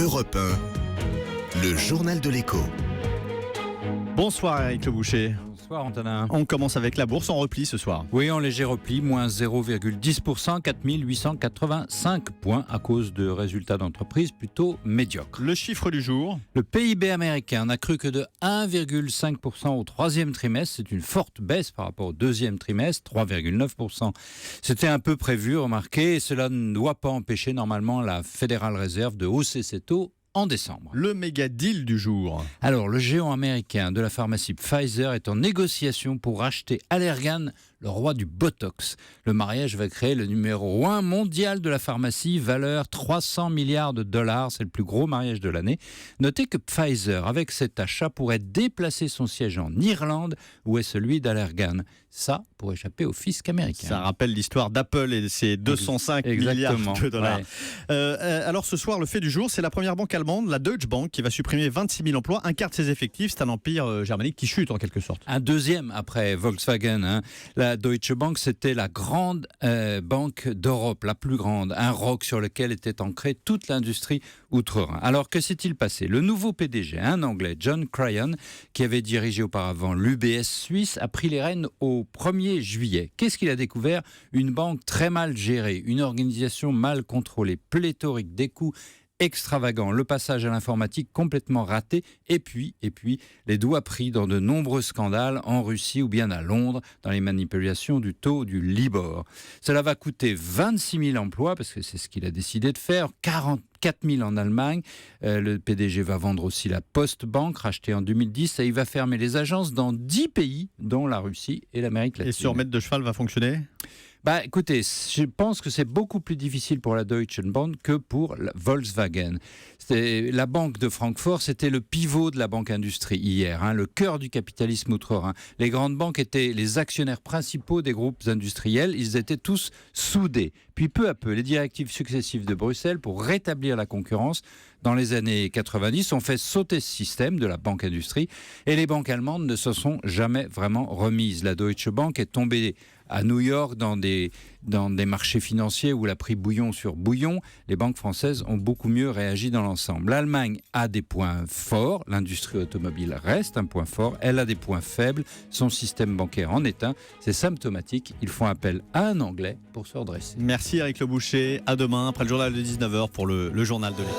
Europe 1, le journal de l'écho. Bonsoir Eric Le Boucher. Bonsoir Antonin. On commence avec la bourse en repli ce soir. Oui, en léger repli, moins 0,10%, 4885 points à cause de résultats d'entreprise plutôt médiocres. Le chiffre du jour. Le PIB américain n'a cru que de 1,5% au troisième trimestre. C'est une forte baisse par rapport au deuxième trimestre, 3,9%. C'était un peu prévu, remarquez, et cela ne doit pas empêcher normalement la Fédérale Réserve de hausser ses taux en décembre. Le méga deal du jour. Alors, le géant américain de la pharmacie Pfizer est en négociation pour racheter Allergan, le roi du Botox. Le mariage va créer le numéro 1 mondial de la pharmacie, valeur 300 milliards de dollars. C'est le plus gros mariage de l'année. Notez que Pfizer, avec cet achat, pourrait déplacer son siège en Irlande, où est celui d'Allergan. Ça, pour échapper au fisc américain. Ça rappelle l'histoire d'Apple et ses 205 milliards de dollars. Ouais. Alors ce soir, le fait du jour, c'est la première banque allemande, la Deutsche Bank, qui va supprimer 26 000 emplois, un quart de ses effectifs. C'est un empire germanique qui chute en quelque sorte. Un deuxième après Volkswagen. La Deutsche Bank, c'était la grande banque d'Europe, la plus grande, un roc sur lequel était ancrée toute l'industrie outre-Rhin. Alors que s'est-il passé ? Le nouveau PDG, un Anglais, John Cryan, qui avait dirigé auparavant l'UBS suisse, a pris les rênes au 1er juillet. Qu'est-ce qu'il a découvert ? Une banque très mal gérée, une organisation mal contrôlée, pléthorique, des coûts extravagant, le passage à l'informatique complètement raté, et puis les doigts pris dans de nombreux scandales en Russie ou bien à Londres dans les manipulations du taux du Libor. Cela va coûter 26 000 emplois, parce que c'est ce qu'il a décidé de faire, 44 000 en Allemagne. Le PDG va vendre aussi la Postbank, rachetée en 2010, et il va fermer les agences dans 10 pays, dont la Russie et l'Amérique latine. Et ce remède de cheval va fonctionner ? Écoutez, je pense que c'est beaucoup plus difficile pour la Deutsche Bank que pour la Volkswagen. La banque de Francfort, c'était le pivot de la banque industrie hier, le cœur du capitalisme outre-Rhin. Les grandes banques étaient les actionnaires principaux des groupes industriels, ils étaient tous soudés. Puis peu à peu, les directives successives de Bruxelles pour rétablir la concurrence dans les années 90 ont fait sauter ce système de la banque industrie, et les banques allemandes ne se sont jamais vraiment remises. La Deutsche Bank est tombée à New York dans des marchés financiers où elle a pris bouillon sur bouillon. Les banques françaises ont beaucoup mieux réagi dans l'ensemble. L'Allemagne a des points forts, l'industrie automobile reste un point fort, elle a des points faibles, son système bancaire en est un, c'est symptomatique, ils font appel à un Anglais pour se redresser. Merci Eric Le Boucher, à demain après le journal de 19h pour le journal de l'écho.